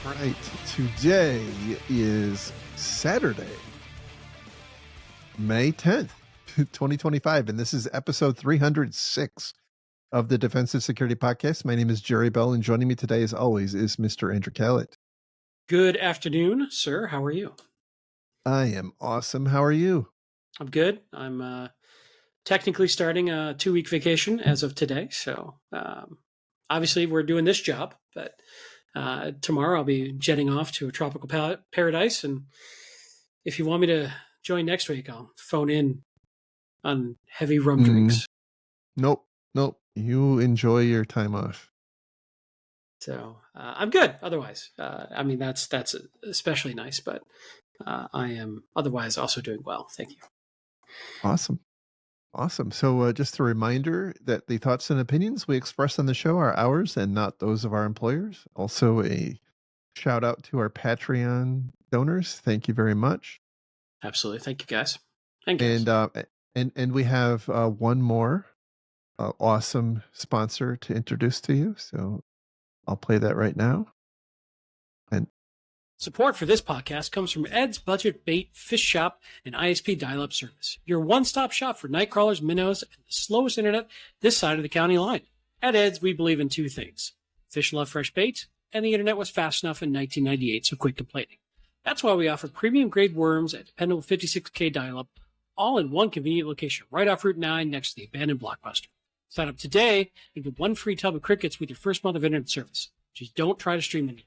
Right, today is Saturday, May 10th, 2025, and this is episode 306 of the Defensive Security Podcast. My name is Jerry Bell, and joining me today, as always, is Mr. Andrew Callett. Good afternoon, sir. How are you? I am awesome. How are you? I'm good. I'm technically starting a 2-week vacation as of today, so obviously we're doing this job, but tomorrow I'll be jetting off to a tropical paradise, and if you want me to join next week, I'll phone in on heavy rum drinks. Nope. You enjoy your time off. So I'm good. Otherwise, I mean that's especially nice, but I am otherwise also doing well. Thank you. Awesome. So just a reminder that the thoughts and opinions we express on the show are ours and not those of our employers. Also, a shout out to our Patreon donors. Thank you very much. Absolutely. Thank you, guys. Thank you. And we have one more awesome sponsor to introduce to you. So I'll play that right now. And support for this podcast comes from Ed's Budget Bait Fish Shop and ISP dial-up service, your one-stop shop for night crawlers, minnows, and the slowest internet this side of the county line. At Ed's, we believe in two things: fish love fresh bait, and the internet was fast enough in 1998, so quit complaining. That's why we offer premium-grade worms at dependable 56K dial-up, all in one convenient location, right off Route 9 next to the abandoned Blockbuster. Sign up today and get one free tub of crickets with your first month of internet service. Just don't try to stream anything,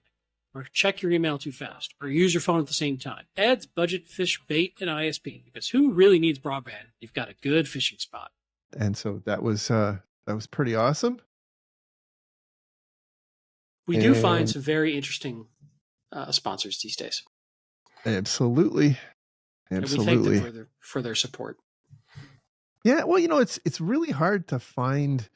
or check your email too fast, or use your phone at the same time. Ed's Budget Fish Bait and ISP, because who really needs broadband? You've got a good fishing spot. And so that was pretty awesome. We do find some very interesting sponsors these days. Absolutely. And we thank them for their support. Yeah, well, it's really hard to find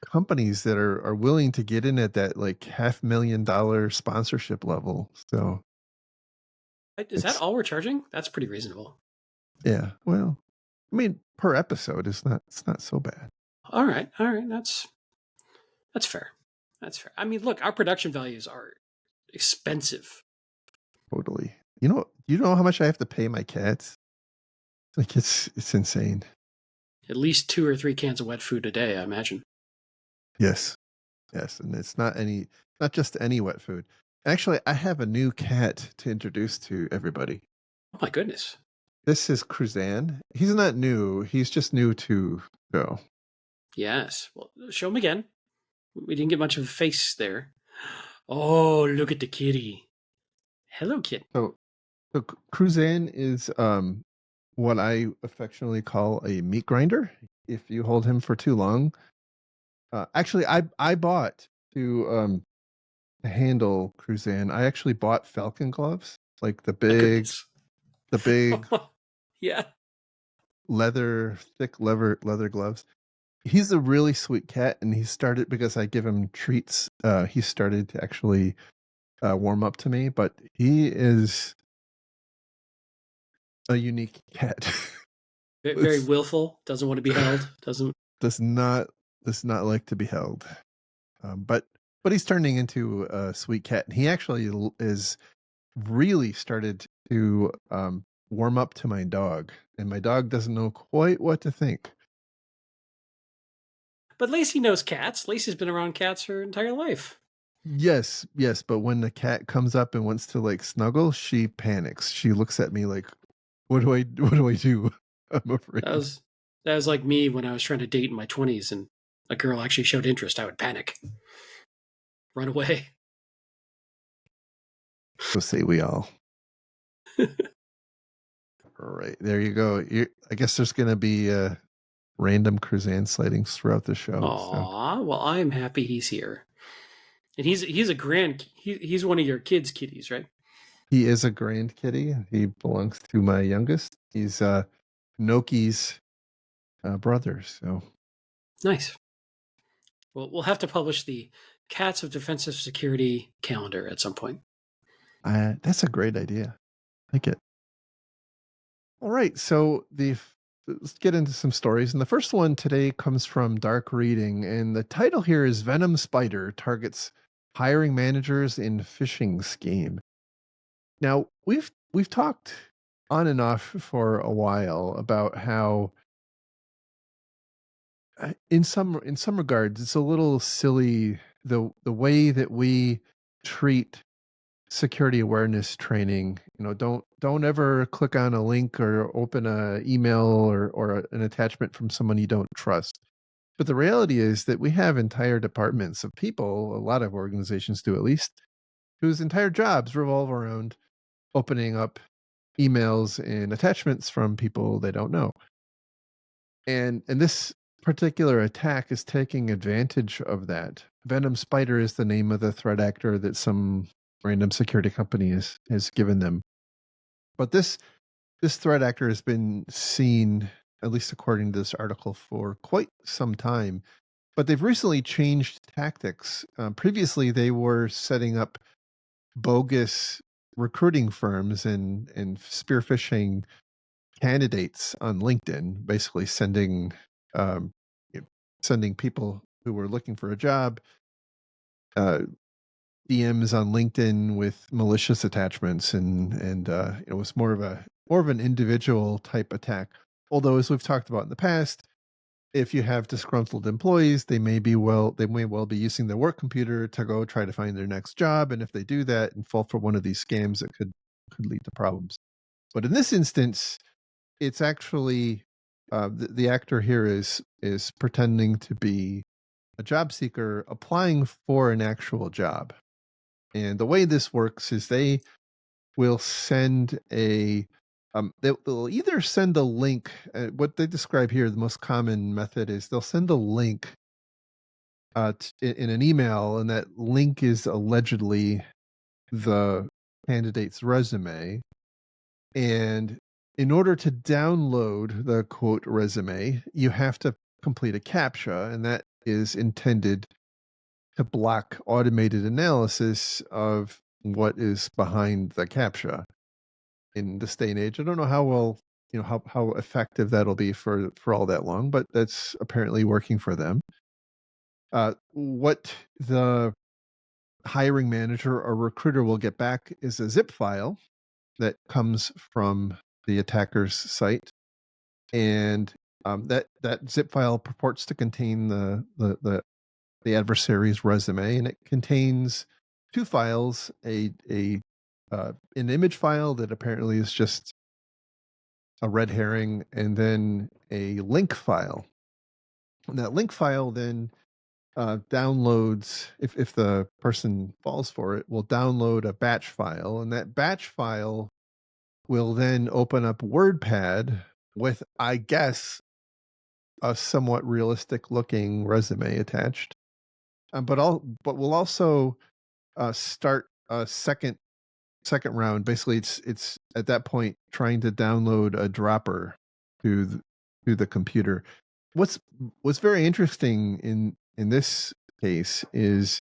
companies that are willing to get in at that like $500,000 sponsorship level. So is that all we're charging? That's pretty reasonable. Yeah. Well, I mean, per episode it's not so bad. All right. That's fair. That's fair. I mean, look, our production values are expensive. Totally. You know how much I have to pay my cats? Like it's insane. At least 2 or 3 cans of wet food a day, I imagine. Yes. And it's not just any wet food. Actually, I have a new cat to introduce to everybody. Oh my goodness. This is Cruzan. He's not new. He's just new to go. Yes. Well, show him again. We didn't get much of a face there. Oh, look at the kitty. Hello, kid. So Cruzan is what I affectionately call a meat grinder. If you hold him for too long. Actually, I bought to handle Cruzan. I actually bought Falcon gloves, like the big yeah, thick leather gloves. He's a really sweet cat, and he started because I give him treats. He started to actually warm up to me, but he is a unique cat. Very willful. Doesn't want to be held. Does not like to be held. But he's turning into a sweet cat. And he actually is really started to warm up to my dog, and my dog doesn't know quite what to think. But Lacey knows cats. Lacey's been around cats her entire life. Yes, but when the cat comes up and wants to like snuggle, she panics. She looks at me like, what do I do? I'm afraid. That was like me when I was trying to date in my 20s and a girl actually showed interest. I would panic. Run away. So say we all. All right, there you go. I guess there's going to be random Cruzan sightings throughout the show. Aw, well, I'm happy he's here. And he's one of your kids' kitties, right? He is a grand kitty. He belongs to my youngest. He's Noki's brother. So Nice. Well, we'll have to publish the Cats of Defensive Security calendar at some point. that's a great idea. I like it. All right. So let's get into some stories. And the first one today comes from Dark Reading, and the title here is Venom Spider targets hiring managers in phishing scheme. Now we've talked on and off for a while about how in some regards it's a little silly the way that we treat security awareness training. Don't ever click on a link or open a email or an attachment from someone you don't trust. But the reality is that we have entire departments of people, a lot of organizations do at least, whose entire jobs revolve around opening up emails and attachments from people they don't know. And this particular attack is taking advantage of that. Venom Spider is the name of the threat actor that some random security company has given them. But this threat actor has been seen, at least according to this article, for quite some time. But they've recently changed tactics. Previously, they were setting up bogus recruiting firms and spear phishing candidates on LinkedIn, basically um, sending people who were looking for a job uh, DMs on LinkedIn with malicious attachments, and it was more of an individual type attack. Although, as we've talked about in the past, if you have disgruntled employees, they may well be using their work computer to go try to find their next job, and if they do that and fall for one of these scams, it could lead to problems. But in this instance, it's actually the actor here is pretending to be a job seeker applying for an actual job. And the way this works is they will send they'll either send a link. What they describe here, the most common method is they'll send a link in an email, and that link is allegedly the candidate's resume. And in order to download the quote resume, you have to complete a CAPTCHA, and that is intended to block automated analysis of what is behind the CAPTCHA. In this day and age, I don't know how well, how effective that'll be for all that long, but that's apparently working for them. What the hiring manager or recruiter will get back is a zip file that comes from the attacker's site, and that zip file purports to contain the adversary's resume, and it contains two files: a an image file that apparently is just a red herring, and then a link file. And that link file then downloads, if the person falls for it, will download a batch file, and that batch file will then open up WordPad with, I guess, a somewhat realistic looking resume attached. But we'll also start a second round. Basically, it's at that point trying to download a dropper to the computer. What's what's very interesting in this case is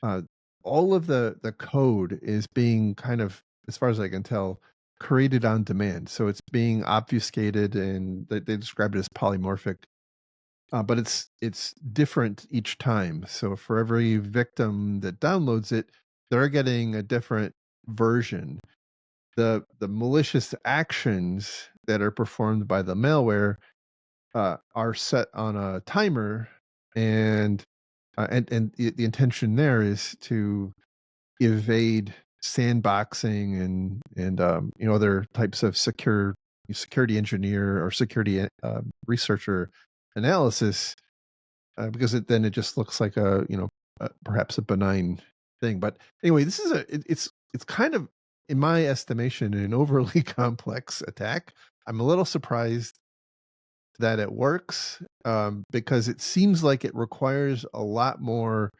uh, all of the code is being kind of, as far as I can tell, created on demand. So it's being obfuscated, and they describe it as polymorphic. But it's different each time. So for every victim that downloads it, they're getting a different version. The malicious actions that are performed by the malware are set on a timer, and the intention there is to evade sandboxing and other types of security engineer or security researcher analysis, because it just looks like perhaps a benign thing. But anyway, this is it's kind of, in my estimation, an overly complex attack. I'm a little surprised that it works, because it seems like it requires a lot more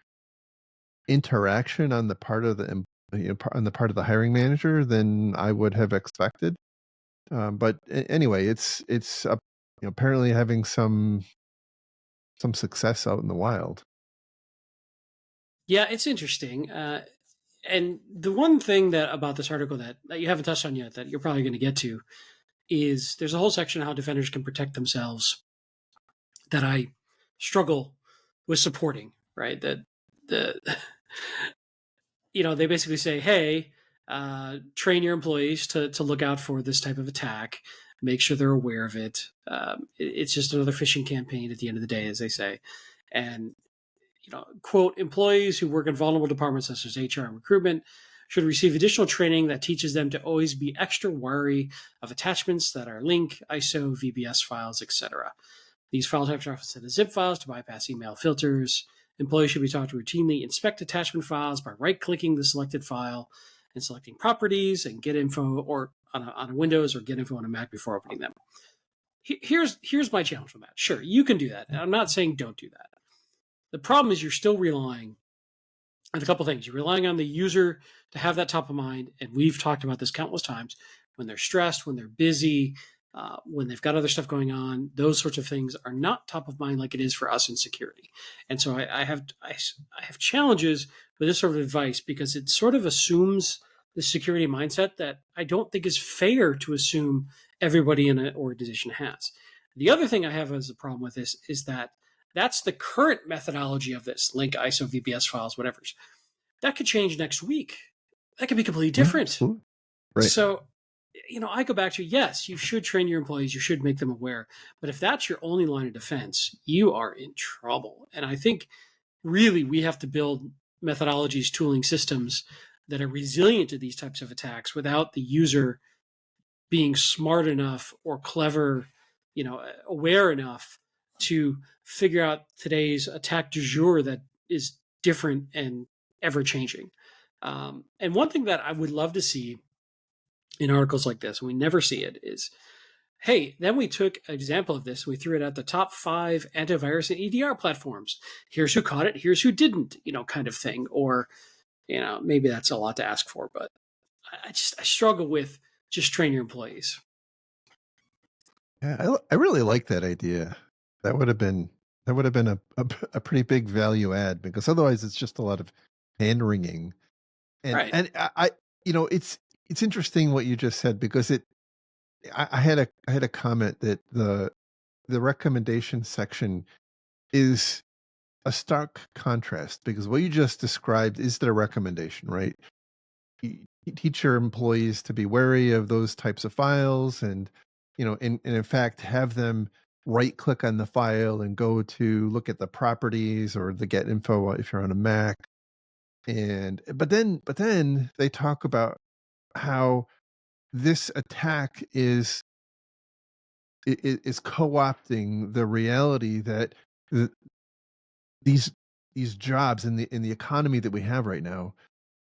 interaction on the part of on the part of the hiring manager than I would have expected. But anyway, it's apparently having some success out in the wild. Yeah, it's interesting. And the one thing that about this article that you haven't touched on yet that you're probably going to get to is there's a whole section on how defenders can protect themselves that I struggle with supporting. Right, that the they basically say, hey, train your employees to look out for this type of attack, make sure they're aware of it. It's just another phishing campaign at the end of the day, as they say. And quote, employees who work in vulnerable departments such as HR and recruitment should receive additional training that teaches them to always be extra wary of attachments that are link, ISO, VBS files, etc. These file types are often set as zip files to bypass email filters. Employees should be taught to routinely inspect attachment files by right-clicking the selected file and selecting properties and get info or on a Windows or get info on a Mac before opening them. Here's my challenge with that. Sure, you can do that. And I'm not saying don't do that. The problem is you're still relying on a couple things. You're relying on the user to have that top of mind, and we've talked about this countless times. When they're stressed, when they're busy, when they've got other stuff going on, those sorts of things are not top of mind like it is for us in security. And so I have challenges with this sort of advice because it sort of assumes the security mindset that I don't think is fair to assume everybody in an organization has. The other thing I have as a problem with this is that that's the current methodology of this link, ISO, VBS files, whatever's. That could change next week. That could be completely Yeah, different. absolutely. Right. So, I go back to yes, you should train your employees, you should make them aware. But if that's your only line of defense, you are in trouble. And I think really we have to build methodologies, tooling systems that are resilient to these types of attacks without the user being smart enough or clever, aware enough to figure out today's attack du jour that is different and ever changing. And one thing that I would love to see in articles like this, and we never see it, is hey, then we took an example of this, we threw it at the top 5 antivirus and EDR platforms. Here's who caught it, here's who didn't, kind of thing. Or, maybe that's a lot to ask for, but I struggle with just train your employees. Yeah, I really like that idea. That would have been a pretty big value add because otherwise it's just a lot of hand wringing. And Right. and it's interesting what you just said because I had a comment that the recommendation section is a stark contrast because what you just described is the recommendation, right? You teach your employees to be wary of those types of files and and in fact have them right click on the file and go to look at the properties or the get info if you're on a Mac. And but then they talk about how this attack is co-opting the reality that th- these these jobs in the economy that we have right now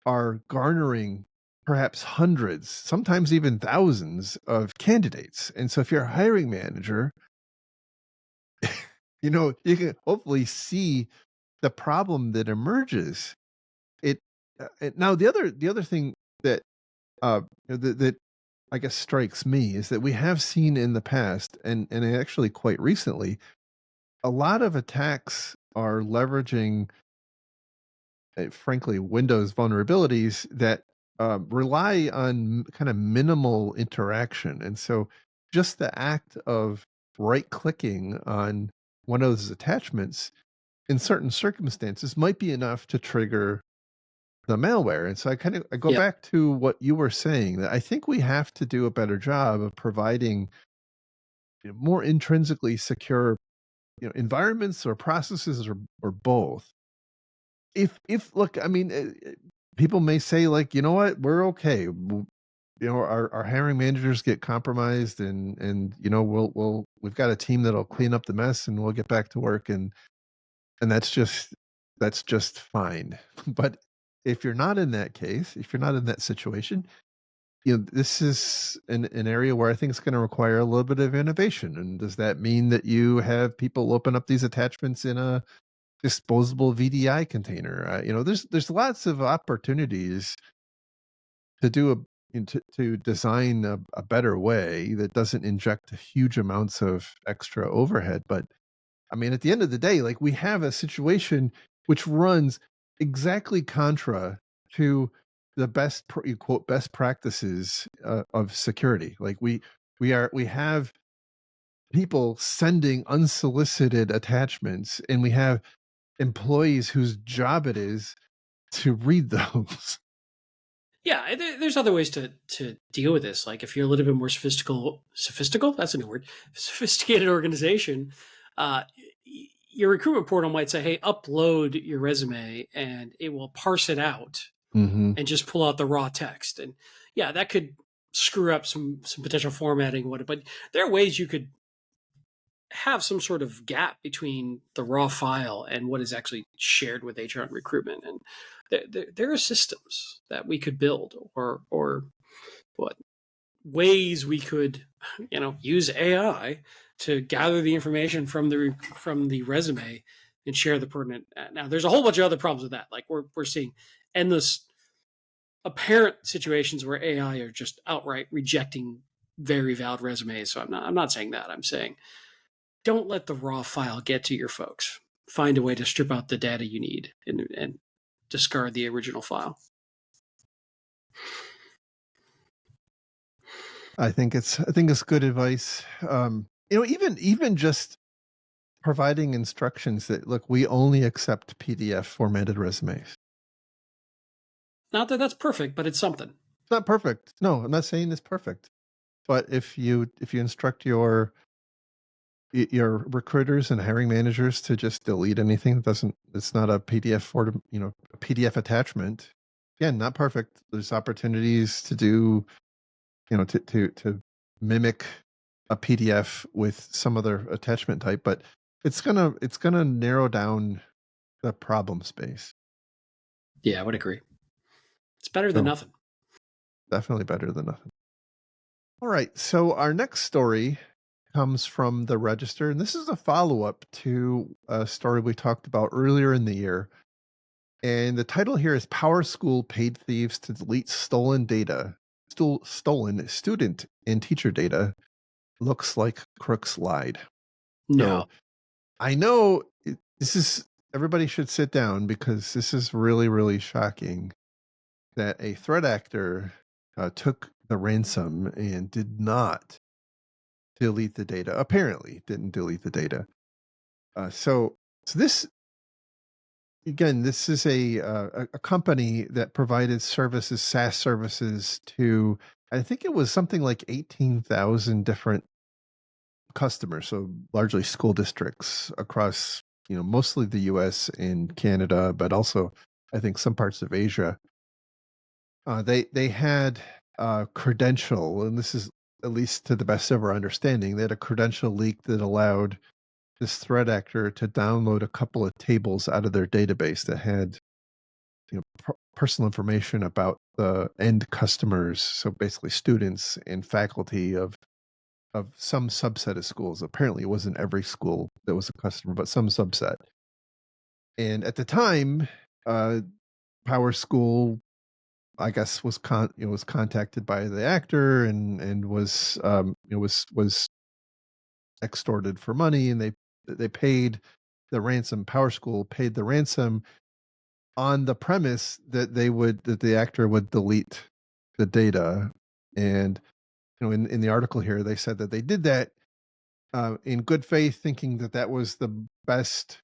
are garnering perhaps hundreds, sometimes even thousands of candidates. And so if you're a hiring manager, you can hopefully see the problem that emerges. Now the other thing that that I guess strikes me is that we have seen in the past and actually quite recently a lot of attacks are leveraging frankly, Windows vulnerabilities that rely on kind of minimal interaction. And so just the act of right clicking on one of those attachments in certain circumstances might be enough to trigger the malware. And so I go Yep. back to what you were saying that I think we have to do a better job of providing more intrinsically secure environments or processes or both. If look, I mean, people may say like, you know what, we're okay. Our hiring managers get compromised, and we've got a team that'll clean up the mess, and we'll get back to work, and that's just fine. But if you're not in that case, if you're not in that situation, this is an area where I think it's going to require a little bit of innovation. And does that mean that you have people open up these attachments in a disposable VDI container. There's lots of opportunities to do to design a better way that doesn't inject huge amounts of extra overhead. But I mean, at the end of the day, like we have a situation which runs exactly contra to the you quote best practices of security. Like we have people sending unsolicited attachments, and we have employees whose job it is to read those. Yeah, there's other ways to deal with this. Like if you're a little bit more sophistical, that's a new word, sophisticated organization, uh, your recruitment portal might say, "Hey, upload your resume," and it will parse it out Mm-hmm. and just pull out the raw text. And yeah, that could screw up some potential formatting. But there are ways you could have some sort of gap between the raw file and what is actually shared with HR and recruitment. And there are systems that we could build, or what ways we could, use AI to gather the information from the resume and share the pertinent. Now, there's a whole bunch of other problems with that. Like we're seeing endless apparent situations where AI are just outright rejecting very valid resumes. So I'm not saying that. I'm saying don't let the raw file get to your folks. Find a way to strip out the data you need and discard the original file. I think it's good advice. Even just providing instructions that look, we only accept PDF formatted resumes. Not that that's perfect, but it's something. It's not perfect. No, I'm not saying it's perfect. But if you instruct your recruiters and hiring managers to just delete anything that doesn't it's not a PDF for a PDF attachment. Again, not perfect. There's opportunities to do to mimic a PDF with some other attachment type, but it's gonna narrow down the problem space. Yeah, I would agree. It's better than So nothing. definitely better than nothing. All right. So our next story comes from the Register, and this is a follow-up to a story we talked about earlier in the year. And the title here is Power School Paid Thieves to Delete Stolen Data. Stolen student and teacher data. Looks like crooks lied. No. So I know this is everybody should sit down because this is really, really shocking that a threat actor took the ransom and did not delete the data. Apparently, didn't delete the data. So this again, this is a company that provided services, SaaS services to I think it was something like 18,000 different customers, so largely school districts across mostly the U.S. and Canada, but also I think some parts of Asia. They had a credential, and this is at least to the best of our understanding, they had a credential leak that allowed this threat actor to download a couple of tables out of their database that had personal information about the end customers, so basically students and faculty of some subset of schools. Apparently, it wasn't every school that was a customer, but some subset. And at the time, uh, Power School, I guess, was contacted by the actor and was extorted for money, and they paid the ransom. Power School paid the ransom on the premise that the actor would delete the data. And in the article here, they said that they did that in good faith, thinking that that was the best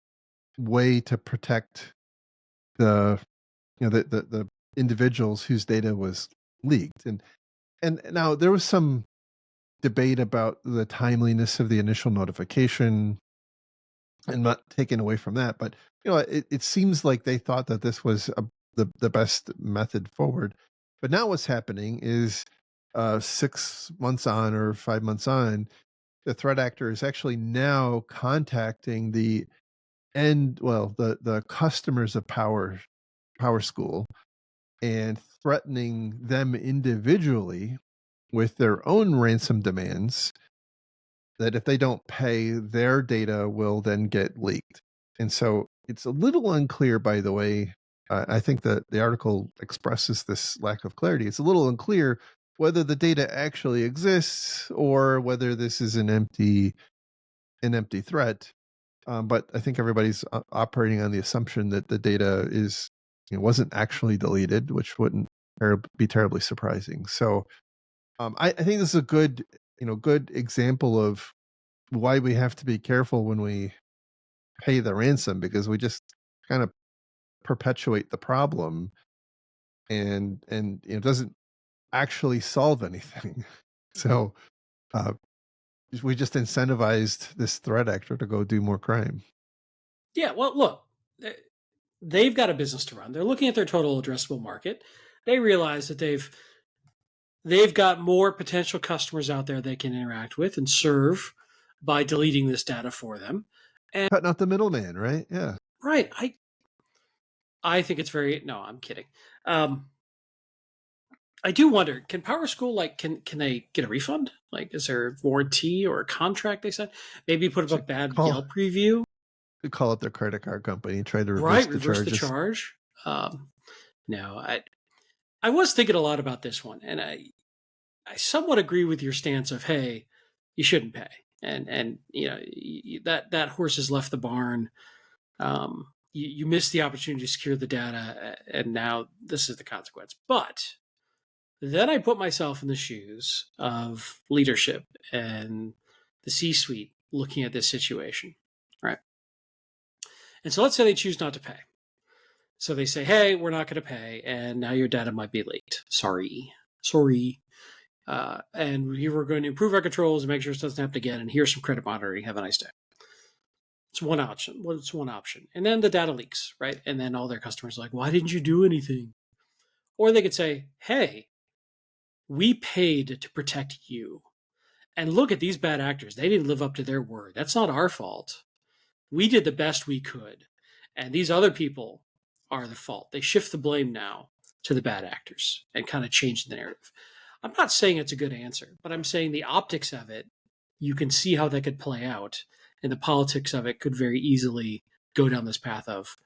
way to protect the the individuals whose data was leaked. And now there was some debate about the timeliness of the initial notification, and not taken away from that, but it seems like they thought that this was the best method forward. But now what's happening is 6 months on or 5 months on, the threat actor is actually now contacting the customers of Power School and threatening them individually with their own ransom demands that if they don't pay, their data will then get leaked. And so it's a little unclear, by the way. I think that the article expresses this lack of clarity. It's a little unclear whether the data actually exists or whether this is an empty threat. But I think everybody's operating on the assumption that the data wasn't actually deleted, which wouldn't be terribly surprising. So I think this is a good example of why we have to be careful when we pay the ransom, because we just kind of perpetuate the problem, and it doesn't actually solve anything. So uh, we just incentivized this threat actor to go do more crime. Yeah, well, look, they've got a business to run. They're looking at their total addressable market. They realize that they've got more potential customers out there they can interact with and serve by deleting this data for them. And Cutting out the middleman, right? Yeah. right, I think it's very no, I'm kidding. Um, I do wonder, can Power School can they get a refund? Like, is there a warranty or a contract they said? Maybe put up a Should bad call Yelp review, call up their credit card company and try to reverse right? the Reverse the charges. charge. No, I was thinking a lot about this one, and I somewhat agree with your stance of, hey, you shouldn't pay, and that horse has left the barn. You missed the opportunity to secure the data, and now this is the consequence. But then I put myself in the shoes of leadership and the C-suite looking at this situation, right? And so let's say they choose not to pay. So they say, hey, we're not going to pay, and now your data might be late. Sorry. And we were going to improve our controls and make sure this doesn't happen again. And here's some credit monitoring. Have a nice day. It's one option. Well, it's one option. And then the data leaks, right? And then all their customers are like, why didn't you do anything? Or they could say, hey, we paid to protect you. And look at these bad actors. They didn't live up to their word. That's not our fault. We did the best we could. And these other people are the fault. They shift the blame now to the bad actors and kind of change the narrative. I'm not saying it's a good answer, but I'm saying the optics of it, you can see how that could play out. And the politics of it could very easily go down this path of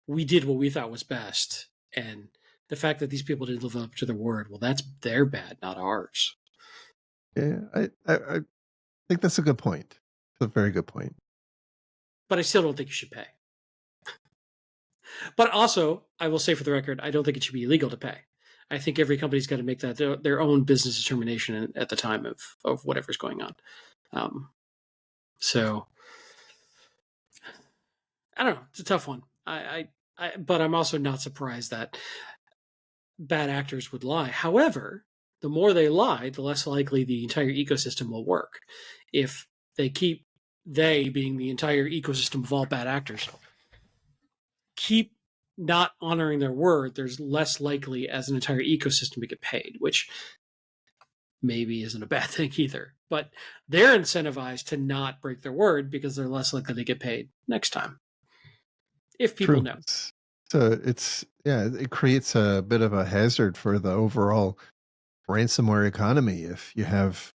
we did what we thought was best. And the fact that these people didn't live up to their word, well, that's their bad, not ours. Yeah, I think that's a good point. It's a very good point. But I still don't think you should pay. But also, I will say for the record, I don't think it should be illegal to pay. I think every company's got to make that their own business determination at the time of whatever's going on. So I don't know. It's a tough one. But I'm also not surprised that bad actors would lie. However, the more they lie, the less likely the entire ecosystem will work. If they being the entire ecosystem of all bad actors, keep not honoring their word, there's less likely as an entire ecosystem to get paid, which maybe isn't a bad thing either. But they're incentivized to not break their word because they're less likely to get paid next time. If people True. know. So it creates a bit of a hazard for the overall ransomware economy if you have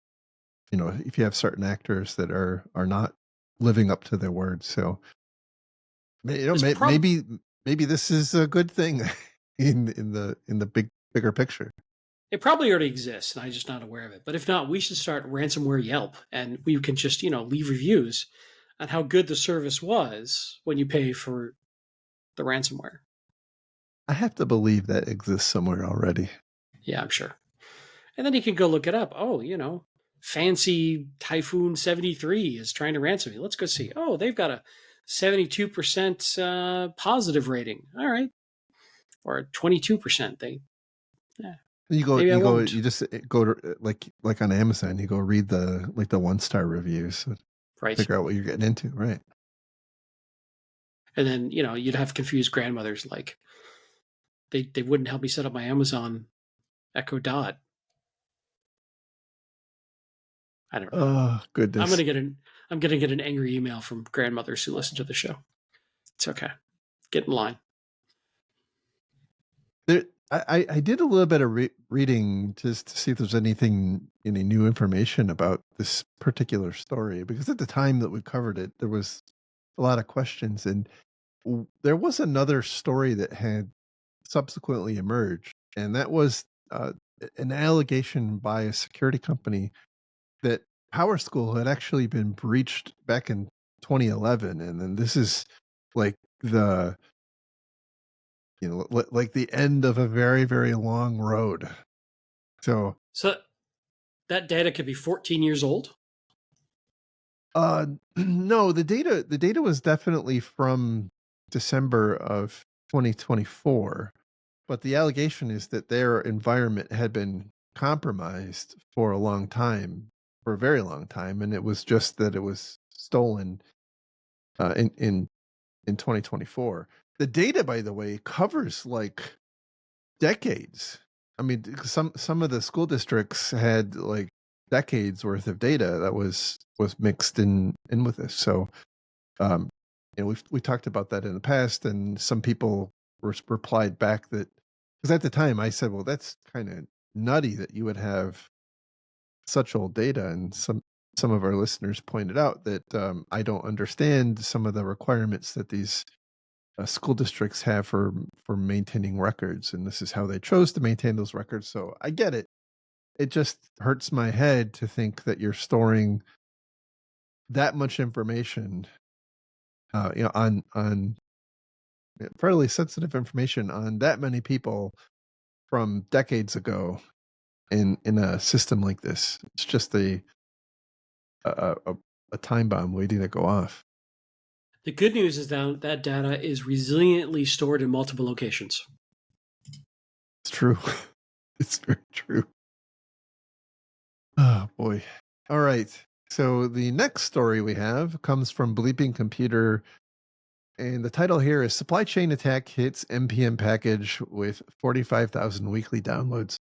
certain actors that are not living up to their word. So This prob maybe this is a good thing in the bigger picture. It probably already exists, and I'm just not aware of it. But if not, we should start ransomware Yelp, and we can just leave reviews on how good the service was when you pay for the ransomware. I have to believe that exists somewhere already. Yeah, I'm sure. And then you can go look it up. Oh, Fancy Typhoon 73 is trying to ransom me. Let's go see. Oh, they've got a 72% positive rating. All right. Or 22%. Yeah, You go, maybe I you go, won't. you just go to like on Amazon. You go read the 1-star reviews, and Right. figure out what you're getting into, right? And then, you'd have confused grandmothers like they wouldn't help me set up my Amazon Echo Dot. I don't know. Oh I'm goodness. gonna get an angry email from grandmothers who listen to the show. It's okay. Get in line. I did a little bit of reading just to see if there's any new information about this particular story, because at the time that we covered it, there was a lot of questions, and there was another story that had subsequently emerged, and that was an allegation by a security company that Power School had actually been breached back in 2011, and then this is like the like the end of a very, very long road. So So that data could be 14 years old. no, the data was definitely from December of 2024, but the allegation is that their environment had been compromised for a long time, for a very long time, and it was just that it was stolen in 2024. The data, by the way, covers like decades. I mean, some of the school districts had like decades worth of data that was mixed in with this. So, um, we talked about that in the past, and some people replied back that because at the time I said, well, that's kind of nutty that you would have such old data, and some of our listeners pointed out that I don't understand some of the requirements that these school districts have for maintaining records, and this is how they chose to maintain those records. So I get it. It just hurts my head to think that you're storing that much information, on fairly sensitive information on that many people from decades ago in a system like this. It's just a, a, a time bomb waiting to go off. The good news is that that data is resiliently stored in multiple locations. It's true. It's very true. Oh boy. All right. So the next story we have comes from Bleeping Computer, and the title here is Supply Chain Attack Hits NPM Package with 45,000 weekly downloads.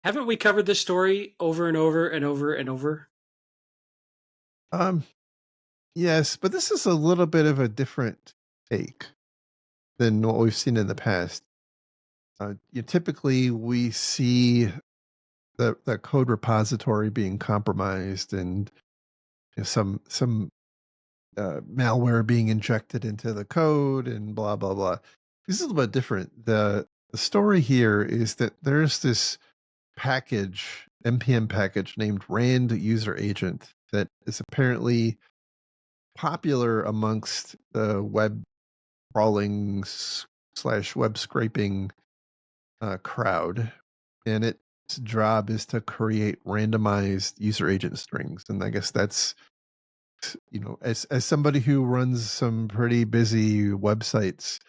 Haven't we covered this story over and over and over and over? Um, yes, but this is a little bit of a different take than what we've seen in the past. Typically we see the code repository being compromised, and some malware being injected into the code and blah blah blah. This is a little bit different. The story here is that there's this package, npm package named rand user agent, that is apparently popular amongst the web crawling slash web scraping crowd, and its job is to create randomized user agent strings. And I guess that's, as somebody who runs some pretty busy websites,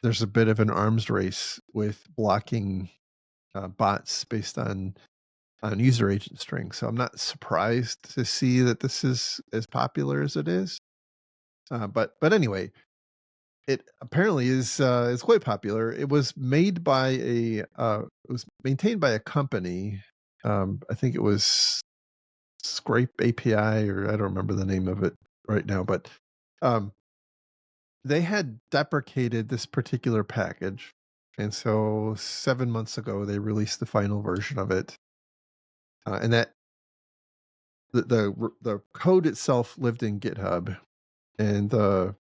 there's a bit of an arms race with blocking bots based on user agent strings. So I'm not surprised to see that this is as popular as it is. But anyway, it apparently is quite popular. It was made by it was maintained by a company. I think it was Scrape API, or I don't remember the name of it right now, but um, they had deprecated this particular package, and so 7 months ago they released the final version of it, and that the code itself lived in GitHub, and the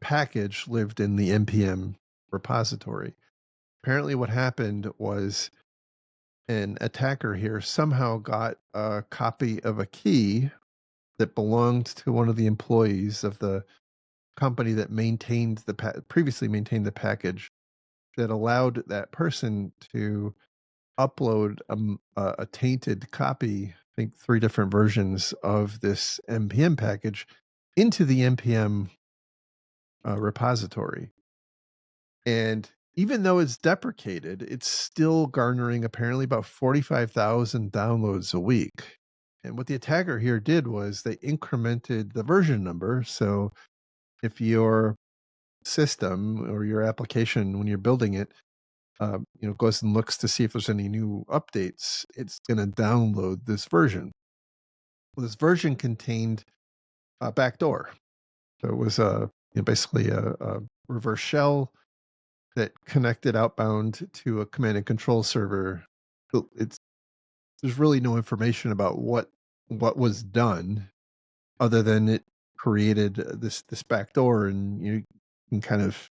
package lived in the npm repository. Apparently, what happened was an attacker here somehow got a copy of a key that belonged to one of the employees of the company that previously maintained the package, that allowed that person to upload a tainted copy, I think three different versions of this npm package, into the npm repository. And even though it's deprecated, it's still garnering apparently about 45,000 downloads a week. And what the attacker here did was they incremented the version number. So if your system or your application, when you're building it, goes and looks to see if there's any new updates, it's going to download this version. Well, this version contained a backdoor. So it was basically a reverse shell that connected outbound to a command and control server. There's really no information about what was done, other than it created this backdoor, and can kind of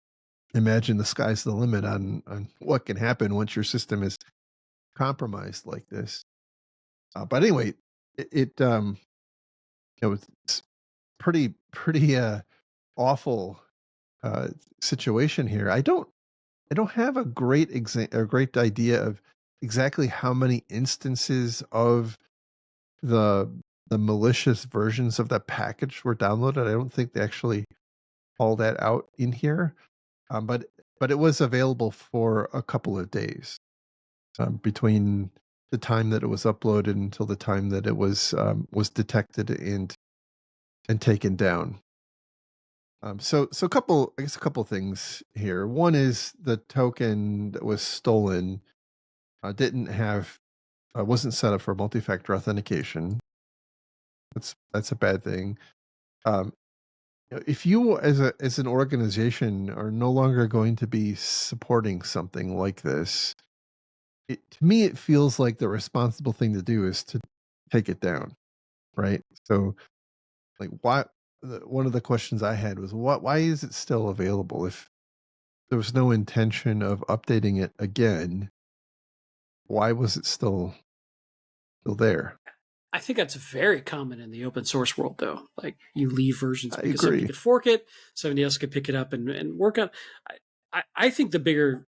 imagine the sky's the limit on what can happen once your system is compromised like this. But anyway, it was pretty awful uh, situation here. I don't have a great idea of exactly how many instances of the the malicious versions of that package were downloaded. I don't think they actually call that out in here, but it was available for a couple of days between the time that it was uploaded until the time that it was detected and taken down. So a couple things here. One is the token that was stolen didn't have wasn't set up for multi-factor authentication. That's a bad thing. Um, if you as an organization are no longer going to be supporting something like this, to me it feels like the responsible thing to do is to take it down, right? So like one of the questions I had was why is it still available if there was no intention of updating it again? Why was it still there? I think that's very common in the open source world, though. Like you leave versions I because somebody agree. could fork it, somebody else could pick it up and work on. I think the bigger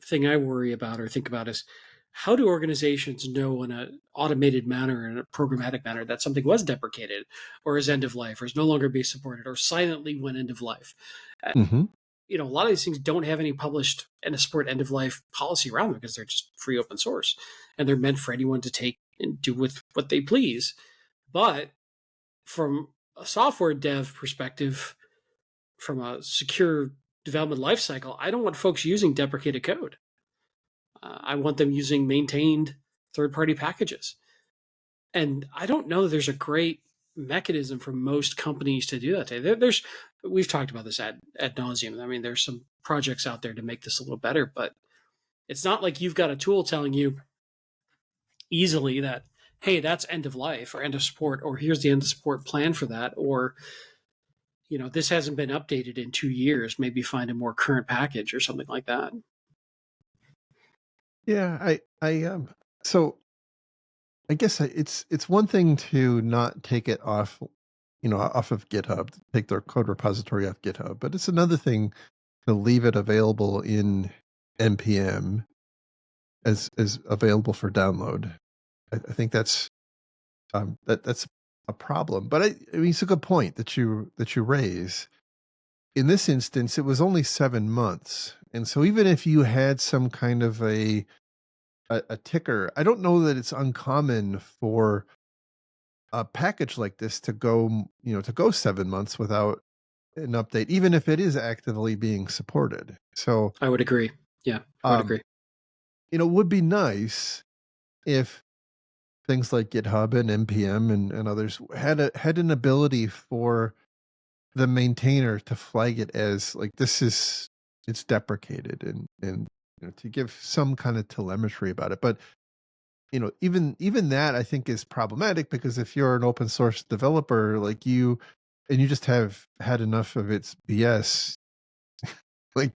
thing I worry about or think about is how do organizations know in an automated manner, in a programmatic manner, that something was deprecated or is end of life or is no longer being supported or silently went end of life? Uh, Hmm. a lot of these things don't have any published end of support end of life policy around them because they're just free open source and they're meant for anyone to take and do with what they please. But from a software dev perspective, from a secure development lifecycle, I don't want folks using deprecated code. I want them using maintained third party packages. And I don't know that there's a great mechanism for most companies to do that. We've talked about this ad nauseum. I mean, there's some projects out there to make this a little better, but it's not like you've got a tool telling you easily that, hey, that's end of life or end of support, or here's the end of support plan for that, or this hasn't been updated in 2 years. Maybe find a more current package or something like that. Yeah, so I guess it's one thing to not take it off, off of GitHub, to take their code repository off GitHub, but it's another thing to leave it available in npm as available for download. I think that's a problem. But I mean, it's a good point that you raise. In this instance, it was only 7 months, and so even if you had some kind of a ticker, I don't know that it's uncommon for a package like this to go 7 months without an update, even if it is actively being supported. So, I would agree. Yeah, I would um, agree. it would be nice if things like GitHub and npm and others had an ability for the maintainer to flag it as like it's deprecated and to give some kind of telemetry about it. But even that I think is problematic because if you're an open source developer like you just have had enough of its BS, like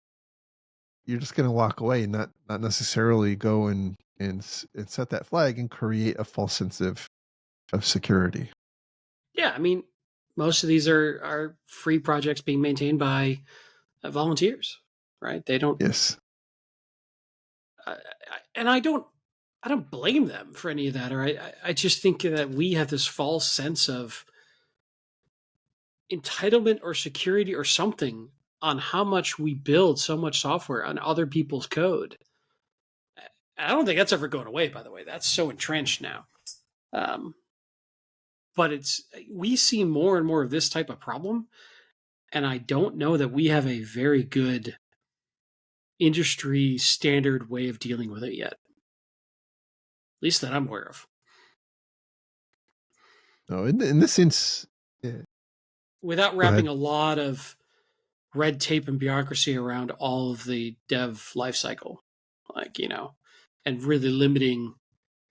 you're just going to walk away and not necessarily go and set that flag and create a false sense of security. Yeah, I mean, most of these are free projects being maintained by volunteers, right? They don't, Yes. and I don't blame them for any of that. Or I just think that we have this false sense of entitlement or security or something on how much we build so much software on other people's code. I don't think that's ever going away. By the way, that's so entrenched now. Um, but we see more and more of this type of problem, and I don't know that we have a very good industry standard way of dealing with it yet. At least that I'm aware of. No, in this sense, yeah. Without Go wrapping ahead. a lot of red tape and bureaucracy around all of the dev lifecycle, like, and really limiting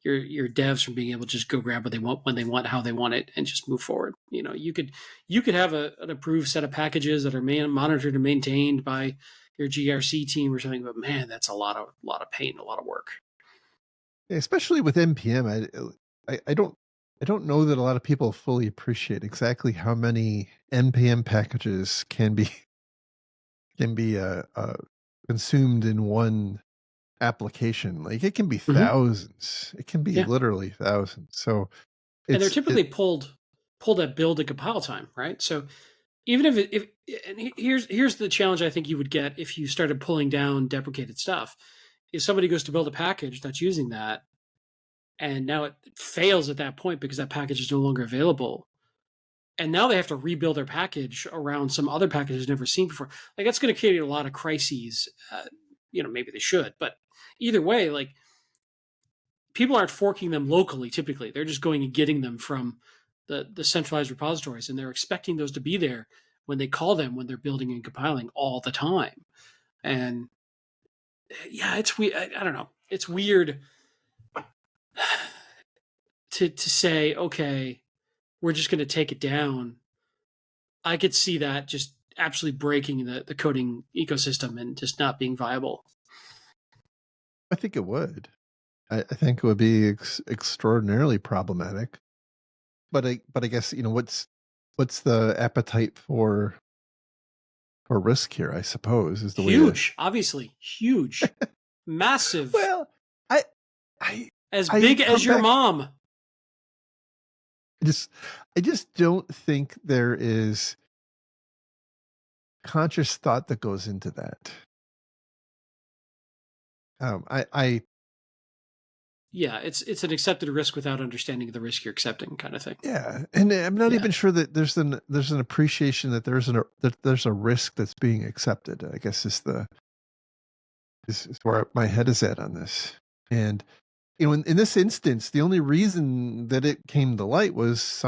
your devs from being able to just go grab what they want when they want, how they want it, and just move forward. You could have an approved set of packages that are monitored and maintained by your GRC team or something, but man, that's a lot of pain, a lot of work. Especially with NPM, I don't know that a lot of people fully appreciate exactly how many NPM packages can be consumed in one application. Like it can be Mm-hmm. thousands. It can be Yeah, literally thousands. So and they're it's typically pulled at build and compile time, right? So even if and here's the challenge I think you would get if you started pulling down deprecated stuff. If somebody goes to build a package that's using that, and now it fails at that point because that package is no longer available, and now they have to rebuild their package around some other packages never seen before. Like that's going to create a lot of crises. Maybe they should, but either way, like people aren't forking them locally. Typically, they're just going and getting them from the centralized repositories, and they're expecting those to be there when they call them when they're building and compiling all the time. And yeah, it's weird. I don't know. It's weird to say, okay, we're just going to take it down. I could see that just absolutely breaking the coding ecosystem and just not being viable. I think it would. I think it would be extraordinarily problematic. But I guess what's the appetite for risk here? I suppose is the way to. Huge, obviously, huge, massive, Well, I I as I big as come your back. mom. Just I just don't think there is conscious thought that goes into that. I Yeah, it's an accepted risk without understanding the risk you're accepting, kind of thing. Yeah, and I'm not Yeah, even sure that there's an appreciation that there's a risk that's being accepted. I guess is where my head is at on this. And in this instance, the only reason that it came to light was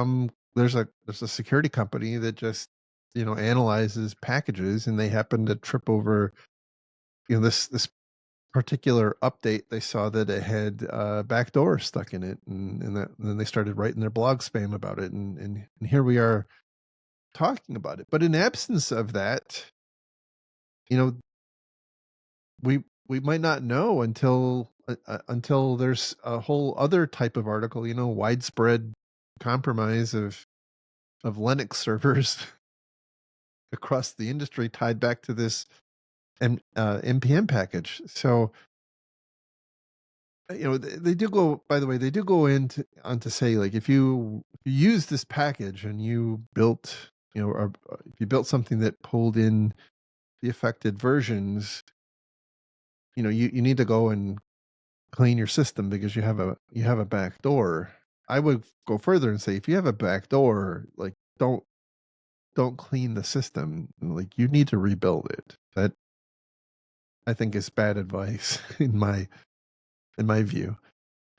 there's a security company that just analyzes packages, and they happen to trip over this particular update. They saw that it had a backdoor stuck in it, and then they started writing their blog spam about it, and here we are talking about it. But in absence of that, you know, we might not know until there's a whole other type of article, widespread compromise of Linux servers across the industry tied back to this npm package. So they do go, by the way, they do go into on to say, like, if you use this package and you built or if you built something that pulled in the affected versions, you need to go and clean your system because you have a back door. I would go further and say, if you have a back door, like, don't clean the system. Like, you need to rebuild it. That, I think, is bad advice in my view.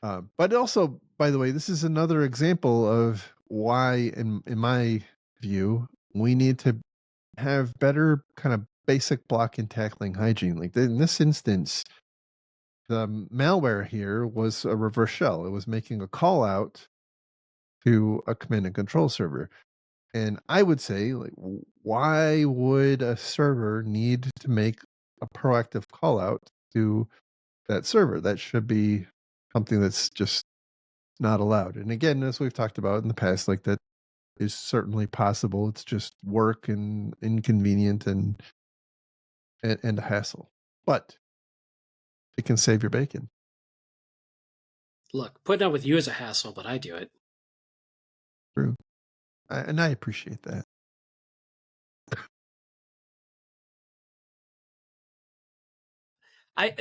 But also, by the way, this is another example of why, in my view, we need to have better kind of basic block and tackling hygiene. Like in this instance, the malware here was a reverse shell. It was making a call out to a command and control server. And I would say, like, why would a server need to make a proactive call out to that server? That should be something that's just not allowed. And again, as we've talked about in the past, like, that is certainly possible. It's just work and inconvenient and a hassle. But it can save your bacon. look, putting up with you is a hassle, but I do it. True. And I appreciate that.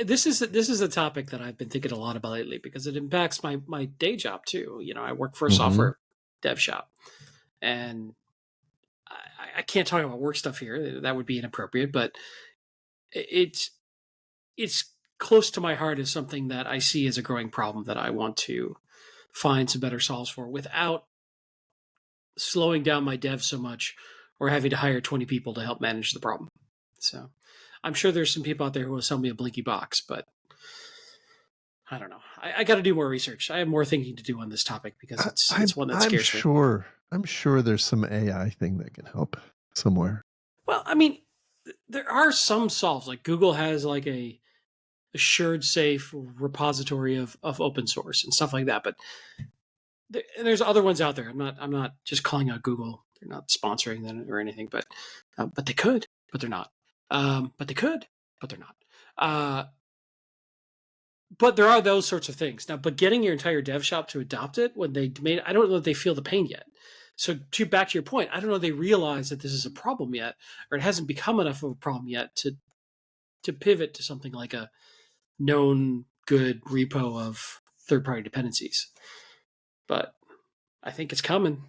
This is a topic that I've been thinking a lot about lately because it impacts my day job too. I work for a Mm-hmm. software dev shop, and I can't talk about work stuff here. That would be inappropriate, but it's it's close to my heart as something that I see as a growing problem that I want to find some better solves for without slowing down my dev so much or having to hire 20 people to help manage the problem. So I'm sure there's some people out there who will sell me a blinky box, but I don't know. I got to do more research. I have more thinking to do on this topic because it's one that I'm scares me. sure. I'm sure there's some AI thing that can help somewhere. Well, I mean, there are some solves. Like Google has like a assured safe repository of open source and stuff like that. But there's other ones out there. I'm not just calling out Google. They're not sponsoring them or anything. But they could. But they're not. But they could. But they're not. But there are those sorts of things now. But getting your entire dev shop to adopt it when they made, I don't know if they feel the pain yet. So back to your point, I don't know if they realize that this is a problem yet, or it hasn't become enough of a problem yet to pivot to something like a known good repo of third party dependencies. But I think it's coming.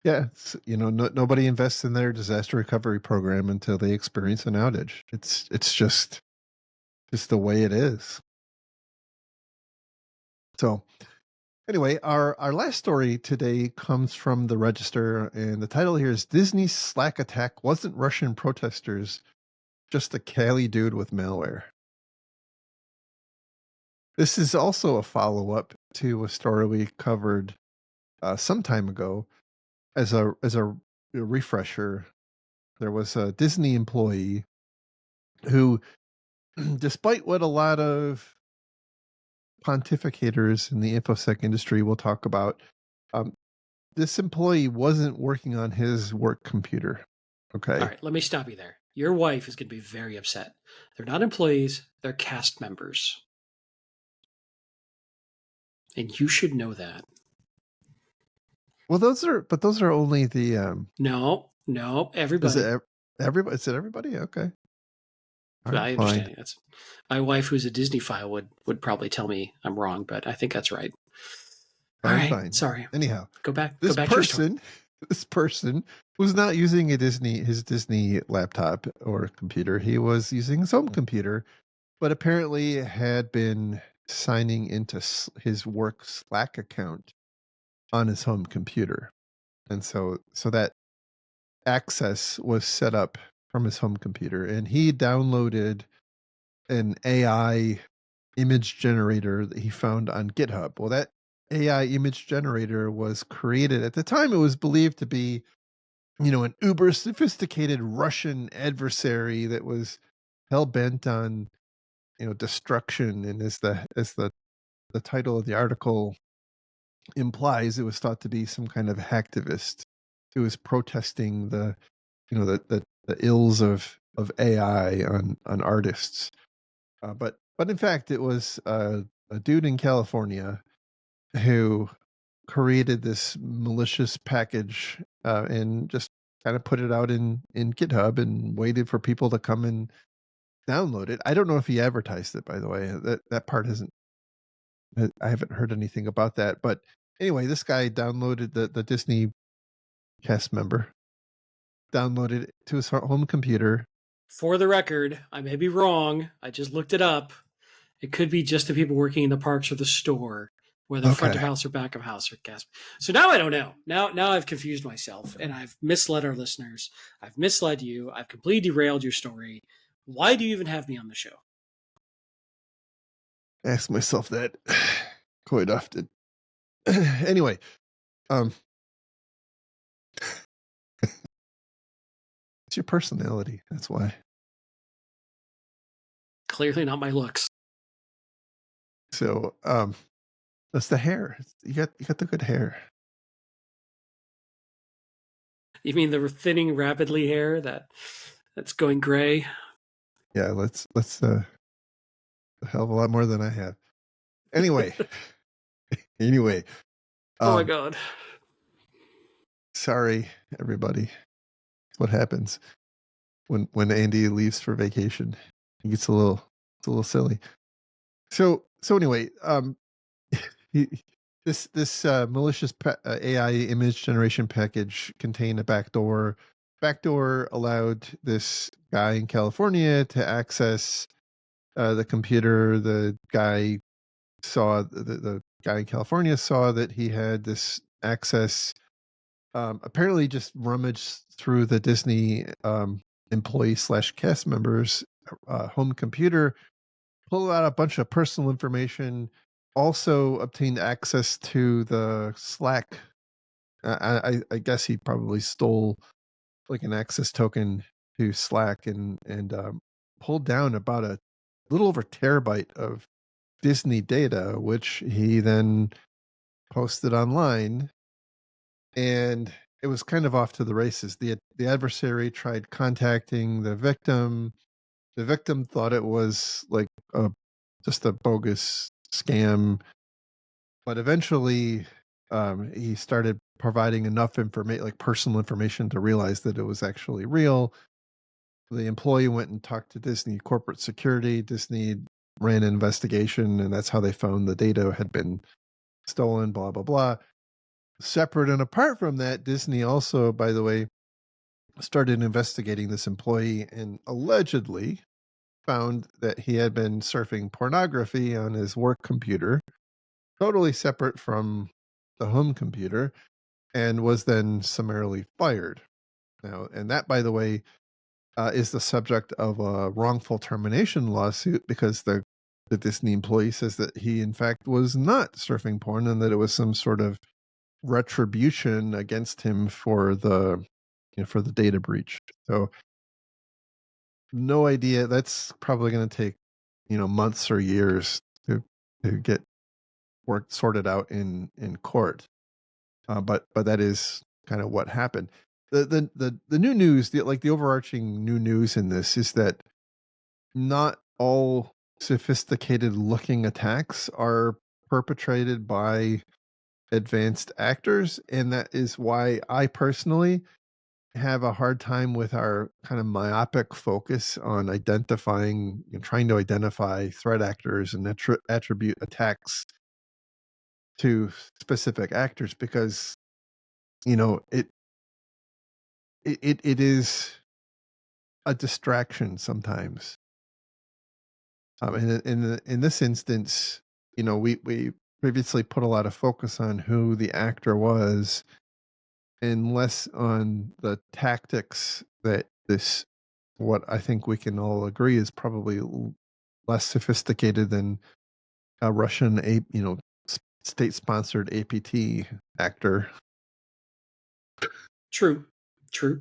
Yeah, nobody invests in their disaster recovery program until they experience an outage. It's just the way it is. So anyway, our last story today comes from the Register, and the title here is Disney's Slack attack wasn't Russian protesters, just a Cali dude with malware. This is also a follow-up to a story we covered some time ago. As a refresher, there was a Disney employee who, despite what a lot of pontificators in the infosec industry will talk about, um, this employee wasn't working on his work computer. All Okay. right, let me stop you there. Your wife is going to be very upset. They're not employees, they're cast members. And you should know that. Well, those are only the No, is everybody. it everybody? Is it everybody? Okay. All right, I fine. understand. That's my wife, who's a Disney file, would probably tell me I'm wrong, but I think that's right. All Fine, right, fine. sorry. Anyhow, Go back. Go this back to your story. person, this person was not using his Disney laptop or computer. He was using his home computer, but apparently had been signing into his work Slack account on his home computer, and so that access was set up from his home computer, and he downloaded an AI image generator that he found on GitHub. Well, that AI image generator was created at the time. It was believed to be, an uber sophisticated Russian adversary that was hell bent on, destruction. And as the title of the article implies, it was thought to be some kind of hacktivist who was protesting the ills of AI on artists. But in fact, it was a dude in California who created this malicious package and just kind of put it out in GitHub and waited for people to come and download it. I don't know if he advertised it, by the way. That part hasn't. I haven't heard anything about that. But anyway, this guy downloaded the Disney cast member, downloaded it to his home computer. For the record, I may be wrong. I just looked it up. It could be just the people working in the parks or the store, whether front of Okay. house or back of house or guest. So now I don't know. Now I've confused myself and I've misled our listeners. I've misled you. I've completely derailed your story. Why do you even have me on the show? I ask myself that quite often. Anyway, um, it's your personality. That's why. Clearly not my looks. So, that's the hair. You got the good hair. You mean the thinning rapidly hair that's going gray? Yeah, let's a hell of a lot more than I have. Anyway, anyway, Oh my um, god. sorry everybody. What happens when Andy leaves for vacation? He gets it's a little silly. So anyway, he, this malicious AI image generation package contained a backdoor. Backdoor allowed this guy in California to access the computer. The guy saw the guy in California saw that he had this access. Apparently, just rummaged through the Disney employee slash cast members home computer, pulled out a bunch of personal information, also obtained access to the Slack. I guess he probably stole like an access token to Slack and pulled down about a little over terabyte of Disney data, which he then posted online, and it was kind of off to the races. The adversary tried contacting the victim. The victim thought it was like a just a bogus scam, but eventually he started providing enough information, like personal information, to realize that it was actually real. The employee went and talked to Disney corporate security. Disney ran an investigation, and that's how they found the data had been stolen, blah, blah, blah. Separate and apart from that, Disney also, by the way, started investigating this employee and allegedly found that he had been surfing pornography on his work computer, totally separate from the home computer, and was then summarily fired. Now, and that, by the way, is the subject of a wrongful termination lawsuit because the Disney employee says that he, in fact, was not surfing porn and that it was some sort of retribution against him for the data breach. So, no idea. That's probably going to take months or years to get work sorted out in court. But that is kind of what happened. The new news, the overarching new news in this is that not all sophisticated looking attacks are perpetrated by advanced actors, and that is why I personally have a hard time with our kind of myopic focus on identifying and trying to identify threat actors and attribute attacks to specific actors, because it it is a distraction sometimes. In this instance, we previously put a lot of focus on who the actor was and less on the tactics that this, what I think we can all agree is probably less sophisticated than a Russian, state sponsored APT actor. True, true.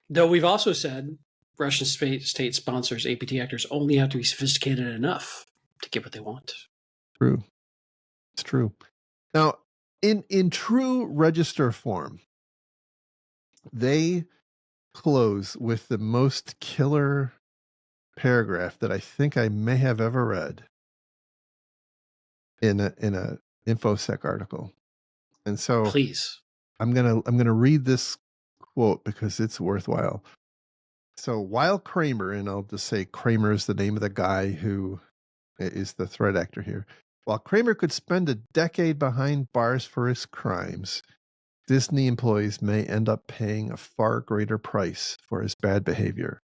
Though we've also said Russian state sponsors APT actors only have to be sophisticated enough to get what they want. True. It's true. Now, in true register form, they close with the most killer paragraph that I think I may have ever read in a infosec article. And so Please. I'm gonna read this quote because it's worthwhile. So while Kramer, and I'll just say Kramer is the name of the guy who is the threat actor here. While Kramer could spend a decade behind bars for his crimes, Disney employees may end up paying a far greater price for his bad behavior.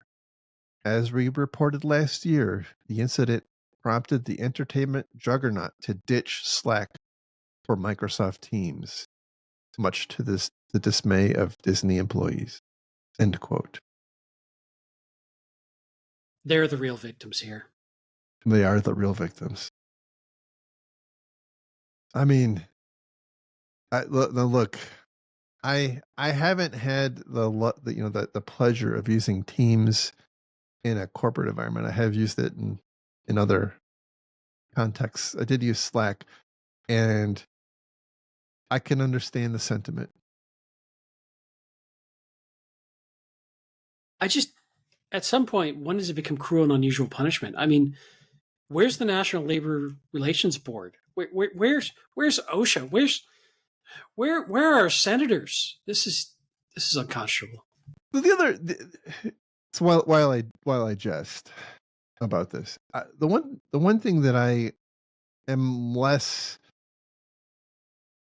As we reported last year, the incident prompted the entertainment juggernaut to ditch Slack for Microsoft Teams, much to the dismay of Disney employees. End quote. They're the real victims here. They are the real victims. I mean, look, I haven't had the pleasure of using Teams in a corporate environment. I have used it in other contexts. I did use Slack, and I can understand the sentiment. At some point, when does it become cruel and unusual punishment? I mean, where's the National Labor Relations Board? Where's OSHA? Where are our senators? This is unconscionable. So while I jest about this, the one thing that I am less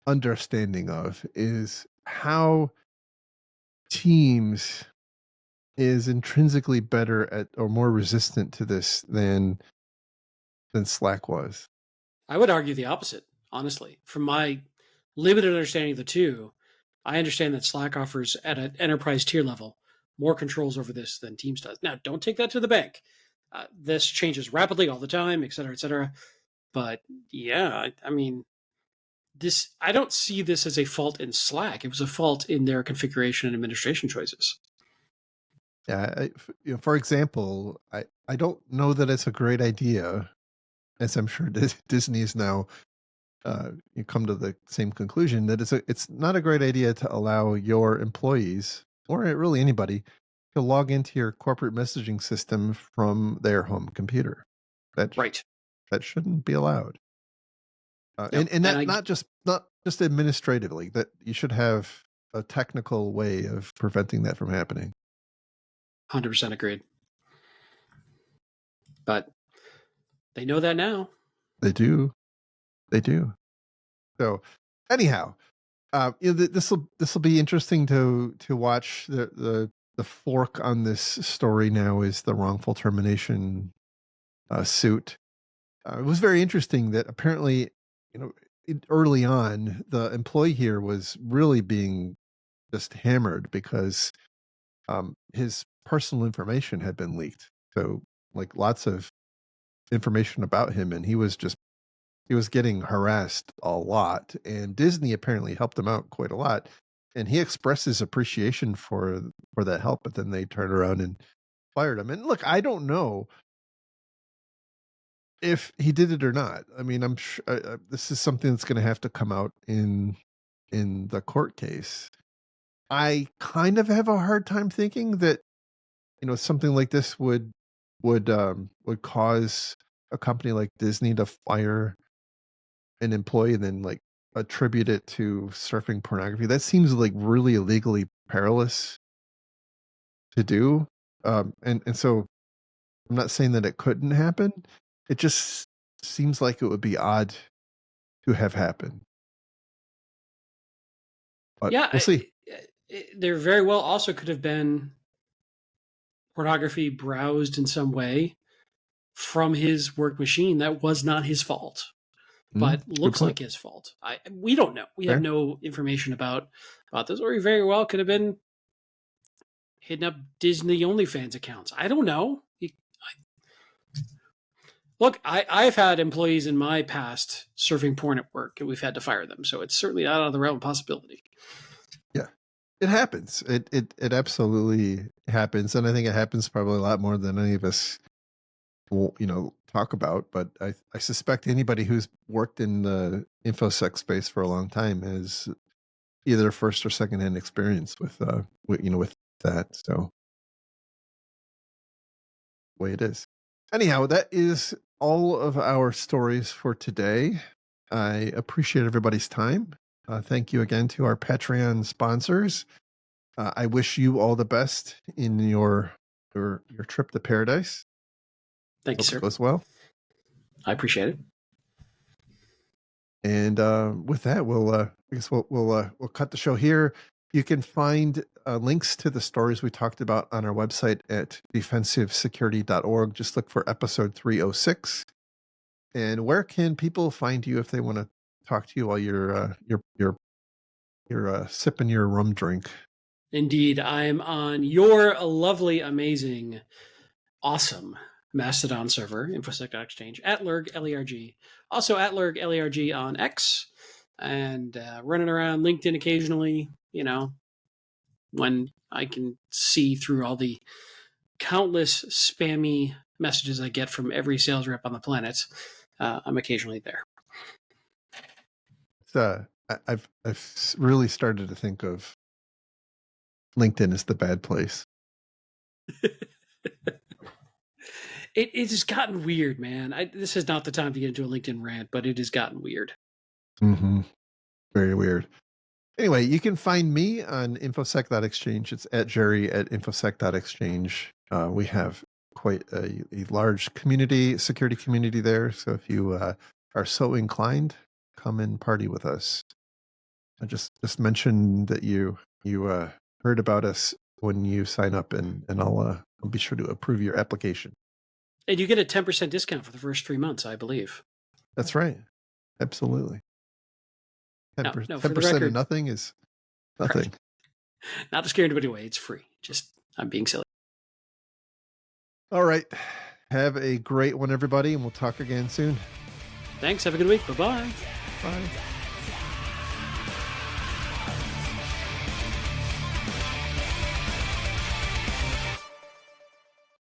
understanding of is how Teams is intrinsically better at or more resistant to this than Slack was. I would argue the opposite, honestly. From my limited understanding of the two, I understand that Slack offers at an enterprise tier level more controls over this than Teams does. Now, don't take that to the bank. This changes rapidly all the time, et cetera, et cetera. But yeah, I mean, I don't see this as a fault in Slack. It was a fault in their configuration and administration choices. Yeah, for example, I don't know that it's a great idea, as I'm sure Disney is now you come to the same conclusion that it's not a great idea to allow your employees or really anybody to log into your corporate messaging system from their home computer. That Right. that shouldn't be allowed. No, And and that I not just administratively, that you should have a technical way of preventing that from happening. 100% agreed. But they know that now. They do. They do. So anyhow, this will be interesting to watch. The fork on this story now is the wrongful termination suit. It was very interesting that apparently, early on, the employee here was really being just hammered because his personal information had been leaked. So, like, lots of information about him, and he was getting harassed a lot. And Disney apparently helped him out quite a lot. And he expresses appreciation for that help, but then they turned around and fired him. And look, I don't know if he did it or not. I mean, I'm sure this is something that's going to have to come out in the court case. I kind of have a hard time thinking that something like this would cause a company like Disney to fire an employee and then like attribute it to surfing pornography. That seems like really illegally perilous to do. And so I'm not saying that it couldn't happen. It just seems like it would be odd to have happened. But Yeah, we'll see. there very well also could have been pornography browsed in some way from his work machine that was not his fault, but Good looks point. like his fault. We don't know. We have Fair. no information about this, or he very well could have been hitting up Disney OnlyFans accounts. I don't know. Look, I've had employees in my past surfing porn at work, and we've had to fire them. So it's certainly not out of the realm of possibility. Yeah. It happens. It absolutely happens. And I think it happens probably a lot more than any of us will, talk about. But I suspect anybody who's worked in the infosec space for a long time has either first or second hand experience with that. So way it is. Anyhow, that is all of our stories for today. I appreciate everybody's time. Thank you again to our Patreon sponsors. I wish you all the best in your trip to paradise. Thank you, Hope it sir. goes well. I appreciate it. And with that, I guess we'll cut the show here. You can find links to the stories we talked about on our website at defensivesecurity.org. Just look for episode 306. And where can people find you if they want to talk to you while you're sipping your rum drink? Indeed, I'm on your lovely, amazing, awesome Mastodon server, infosec.exchange, at lerg, L-E-R-G. Also at lerg, L-E-R-G on X. And running around LinkedIn occasionally, when I can see through all the countless spammy messages I get from every sales rep on the planet. I'm occasionally there. I've really started to think of LinkedIn as the bad place. It has gotten weird, man. This is not the time to get into a LinkedIn rant, but it has gotten weird. Mm-hmm. Very weird. Anyway, you can find me on infosec.exchange. It's at Jerry at infosec.exchange. We have quite a large security community there. So if you are so inclined, come and party with us. I just mention that you heard about us when you sign up, and I'll be sure to approve your application. And you get a 10% discount for the first 3 months, I believe. That's right. Absolutely. 10% 10% of nothing is nothing. Right. Not to scare anybody away. It's free. Just, I'm being silly. All right. Have a great one, everybody, and we'll talk again soon. Thanks. Have a good week. Bye-bye. Bye.